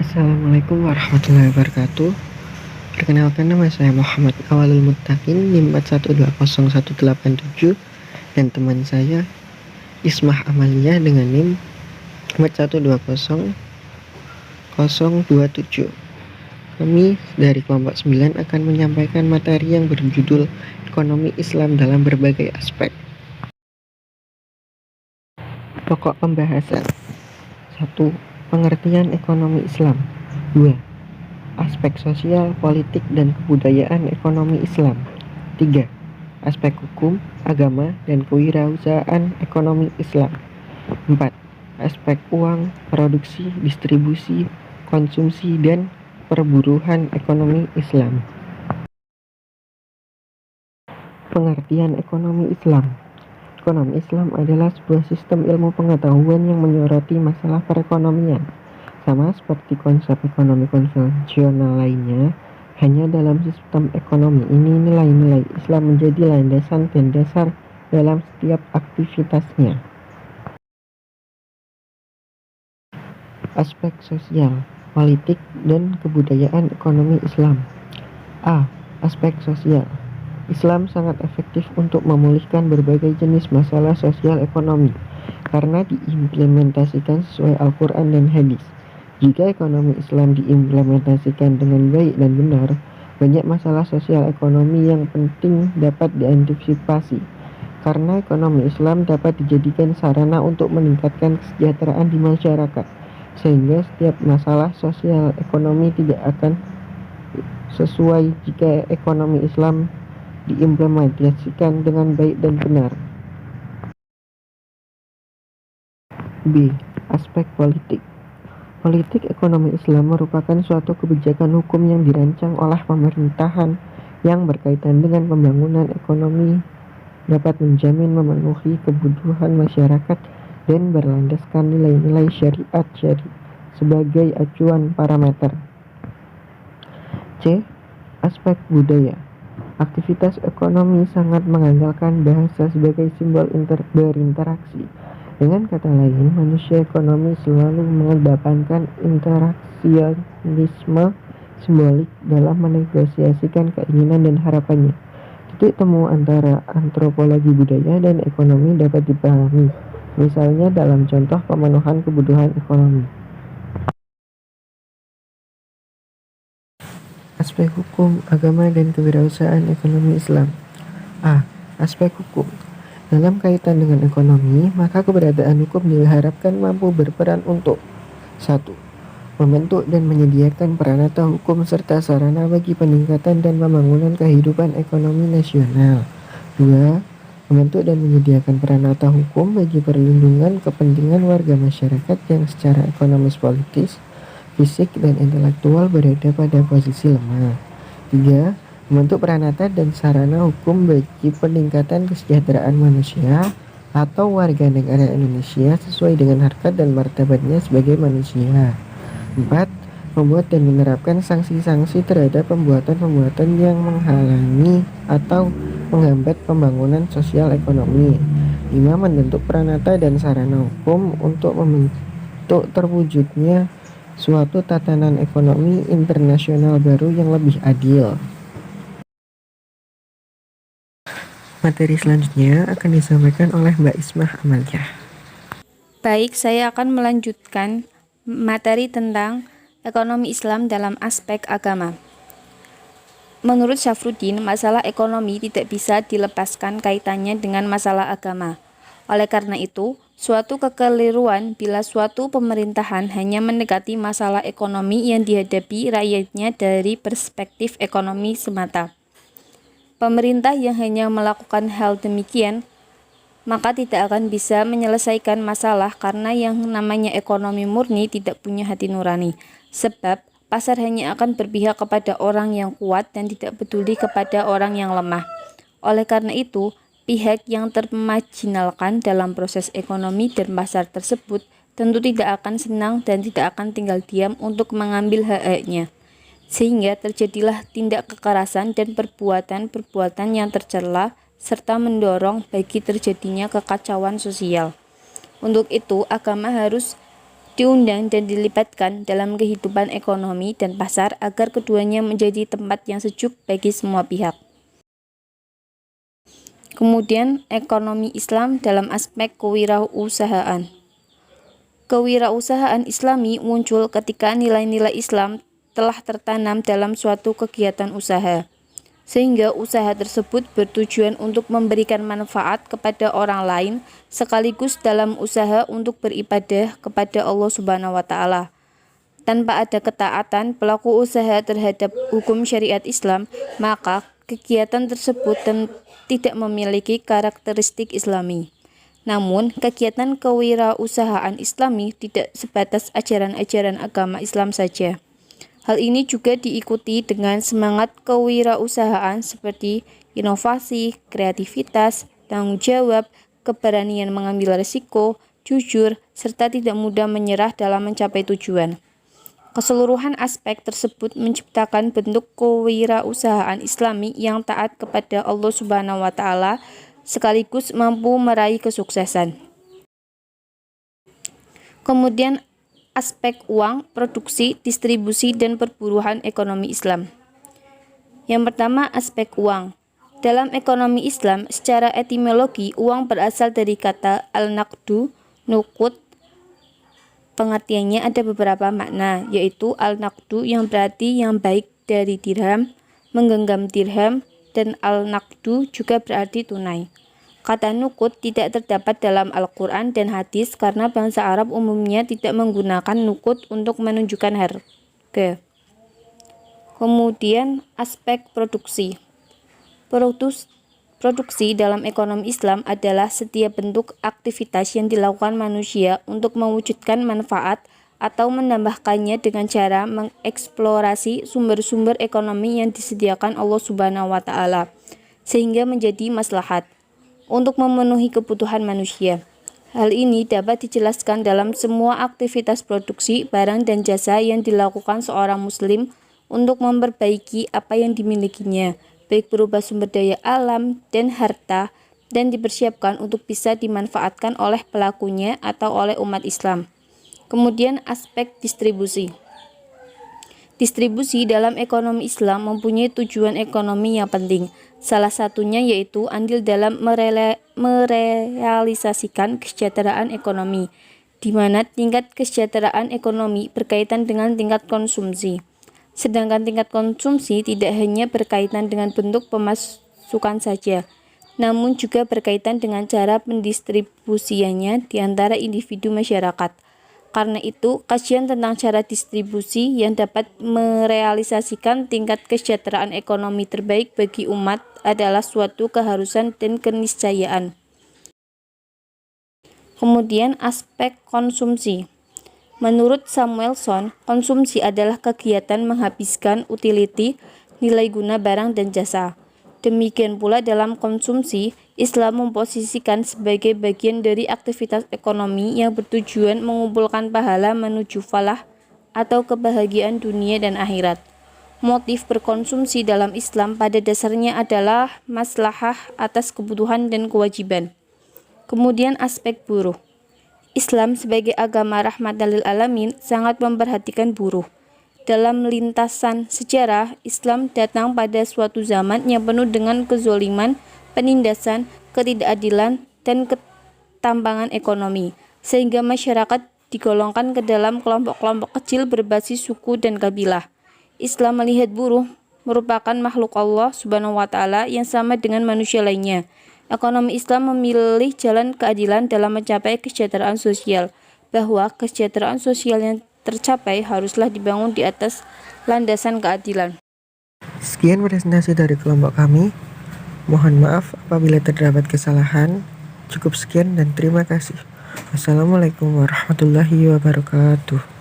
Assalamualaikum warahmatullahi wabarakatuh. Perkenalkan, nama saya Muhammad Awalul Muttaqin NIM 4120187 dan teman saya Ismah Amalia dengan NIM 4120027. Kami dari kelompok 9 akan menyampaikan materi yang berjudul Ekonomi Islam dalam berbagai aspek. Pokok pembahasan: 1. Pengertian ekonomi Islam. 2. Aspek sosial, politik, dan kebudayaan ekonomi Islam. 3. Aspek hukum, agama, dan kewirausahaan ekonomi Islam. 4. Aspek uang, produksi, distribusi, konsumsi, dan perburuhan ekonomi Islam. Pengertian ekonomi Islam. Ekonomi Islam adalah sebuah sistem ilmu pengetahuan yang menyoroti masalah perekonomian. Sama seperti konsep ekonomi konvensional lainnya, hanya dalam sistem ekonomi ini nilai-nilai Islam menjadi landasan dan dasar dalam setiap aktivitasnya. Aspek sosial, politik, dan kebudayaan ekonomi Islam. A. Aspek sosial. Islam sangat efektif untuk memulihkan berbagai jenis masalah sosial ekonomi karena diimplementasikan sesuai Al-Quran dan hadis. Jika ekonomi Islam diimplementasikan dengan baik dan benar, banyak masalah sosial ekonomi yang penting dapat diantisipasi karena ekonomi Islam dapat dijadikan sarana untuk meningkatkan kesejahteraan di masyarakat, sehingga setiap masalah sosial ekonomi tidak akan sesuai jika ekonomi Islam diimplementasikan dengan baik dan benar. B. Aspek politik. Politik ekonomi Islam merupakan suatu kebijakan hukum yang dirancang oleh pemerintahan yang berkaitan dengan pembangunan ekonomi, dapat menjamin memenuhi kebutuhan masyarakat dan berlandaskan nilai-nilai syariat sebagai acuan parameter. C. Aspek budaya. Aktivitas ekonomi sangat mengandalkan bahasa sebagai simbol berinteraksi. Dengan kata lain, manusia ekonomi selalu mengedepankan interaksionisme simbolik dalam menegosiasikan keinginan dan harapannya. Titik temu antara antropologi budaya dan ekonomi dapat dipahami, misalnya dalam contoh pemenuhan kebutuhan ekonomi. Aspek hukum, agama, dan kewirausahaan ekonomi Islam. A. Aspek hukum. Dalam kaitan dengan ekonomi, maka keberadaan hukum diharapkan mampu berperan untuk 1. Membentuk dan menyediakan peranata hukum serta sarana bagi peningkatan dan pembangunan kehidupan ekonomi nasional. 2. Membentuk dan menyediakan peranata hukum bagi perlindungan kepentingan warga masyarakat yang secara ekonomis, politis, fisik, dan intelektual berada pada posisi lemah. 3. Membentuk peranata dan sarana hukum bagi peningkatan kesejahteraan manusia atau warga negara Indonesia sesuai dengan harkat dan martabatnya sebagai manusia. 4. Membuat dan menerapkan sanksi-sanksi terhadap pembuatan-pembuatan yang menghalangi atau menghambat pembangunan sosial ekonomi. 5. Membentuk peranata dan sarana hukum untuk membentuk terwujudnya suatu tatanan ekonomi internasional baru yang lebih adil. Materi selanjutnya akan disampaikan oleh Mbak Ismah Amalia. Baik, saya akan melanjutkan materi tentang ekonomi Islam dalam aspek agama. Menurut Syafruddin, masalah ekonomi tidak bisa dilepaskan kaitannya dengan masalah agama. Oleh karena itu, suatu kekeliruan bila suatu pemerintahan hanya mendekati masalah ekonomi yang dihadapi rakyatnya dari perspektif ekonomi semata. Pemerintah yang hanya melakukan hal demikian, maka tidak akan bisa menyelesaikan masalah karena yang namanya ekonomi murni tidak punya hati nurani. Sebab pasar hanya akan berpihak kepada orang yang kuat dan tidak peduli kepada orang yang lemah. Oleh karena itu, pihak yang termarginalkan dalam proses ekonomi dan pasar tersebut tentu tidak akan senang dan tidak akan tinggal diam untuk mengambil hak-haknya. Sehingga terjadilah tindak kekerasan dan perbuatan-perbuatan yang tercela serta mendorong bagi terjadinya kekacauan sosial. Untuk itu, agama harus diundang dan dilibatkan dalam kehidupan ekonomi dan pasar agar keduanya menjadi tempat yang sejuk bagi semua pihak. Kemudian, ekonomi Islam dalam aspek kewirausahaan. Kewirausahaan Islami muncul ketika nilai-nilai Islam telah tertanam dalam suatu kegiatan usaha, sehingga usaha tersebut bertujuan untuk memberikan manfaat kepada orang lain sekaligus dalam usaha untuk beribadah kepada Allah Subhanahu wa taala. Tanpa ada ketaatan pelaku usaha terhadap hukum syariat Islam, maka kegiatan tersebut tidak memiliki karakteristik Islami. Namun, kegiatan kewirausahaan Islami tidak sebatas ajaran-ajaran agama Islam saja. Hal ini juga diikuti dengan semangat kewirausahaan seperti inovasi, kreativitas, tanggung jawab, keberanian mengambil risiko, jujur, serta tidak mudah menyerah dalam mencapai tujuan. Keseluruhan aspek tersebut menciptakan bentuk kewirausahaan Islami yang taat kepada Allah Subhanahu wa taala sekaligus mampu meraih kesuksesan. Kemudian aspek uang, produksi, distribusi, dan perburuhan ekonomi Islam. Yang pertama, aspek uang. Dalam ekonomi Islam, secara etimologi, uang berasal dari kata al-naqdu, nuqud. Pengertiannya ada beberapa makna, yaitu al-naqdu yang berarti yang baik dari dirham, menggenggam dirham, dan al-naqdu juga berarti tunai. Kata nuqud tidak terdapat dalam Al-Quran dan hadis karena bangsa Arab umumnya tidak menggunakan nuqud untuk menunjukkan harga. Kemudian aspek produksi. Produksi dalam ekonomi Islam adalah setiap bentuk aktivitas yang dilakukan manusia untuk mewujudkan manfaat atau menambahkannya dengan cara mengeksplorasi sumber-sumber ekonomi yang disediakan Allah Subhanahu wa taala sehingga menjadi maslahat untuk memenuhi kebutuhan manusia. Hal ini dapat dijelaskan dalam semua aktivitas produksi barang dan jasa yang dilakukan seorang muslim untuk memperbaiki apa yang dimilikinya, baik berupa sumber daya alam dan harta, dan dipersiapkan untuk bisa dimanfaatkan oleh pelakunya atau oleh umat Islam. Kemudian aspek distribusi. Distribusi dalam ekonomi Islam mempunyai tujuan ekonomi yang penting. Salah satunya yaitu andil dalam merealisasikan kesejahteraan ekonomi, di mana tingkat kesejahteraan ekonomi berkaitan dengan tingkat konsumsi. Sedangkan tingkat konsumsi tidak hanya berkaitan dengan bentuk pemasukan saja, namun juga berkaitan dengan cara pendistribusiannya di antara individu masyarakat. Karena itu, kajian tentang cara distribusi yang dapat merealisasikan tingkat kesejahteraan ekonomi terbaik bagi umat adalah suatu keharusan dan keniscayaan. Kemudian aspek konsumsi. Menurut Samuelson, konsumsi adalah kegiatan menghabiskan utility, nilai guna barang dan jasa. Demikian pula dalam konsumsi, Islam memposisikan sebagai bagian dari aktivitas ekonomi yang bertujuan mengumpulkan pahala menuju falah atau kebahagiaan dunia dan akhirat. Motif berkonsumsi dalam Islam pada dasarnya adalah maslahah atas kebutuhan dan kewajiban. Kemudian aspek buruh. Islam sebagai agama rahmatan lil alamin sangat memperhatikan buruh. Dalam lintasan sejarah, Islam datang pada suatu zaman yang penuh dengan kezoliman, penindasan, ketidakadilan, dan ketampangan ekonomi, sehingga masyarakat digolongkan ke dalam kelompok-kelompok kecil berbasis suku dan kabilah. Islam melihat buruh merupakan makhluk Allah Subhanahu wa taala yang sama dengan manusia lainnya. Ekonomi Islam memilih jalan keadilan dalam mencapai kesejahteraan sosial, bahwa kesejahteraan sosial yang tercapai haruslah dibangun di atas landasan keadilan. Sekian presentasi dari kelompok kami. Mohon maaf apabila terdapat kesalahan. Cukup sekian dan terima kasih. Wassalamualaikum warahmatullahi wabarakatuh.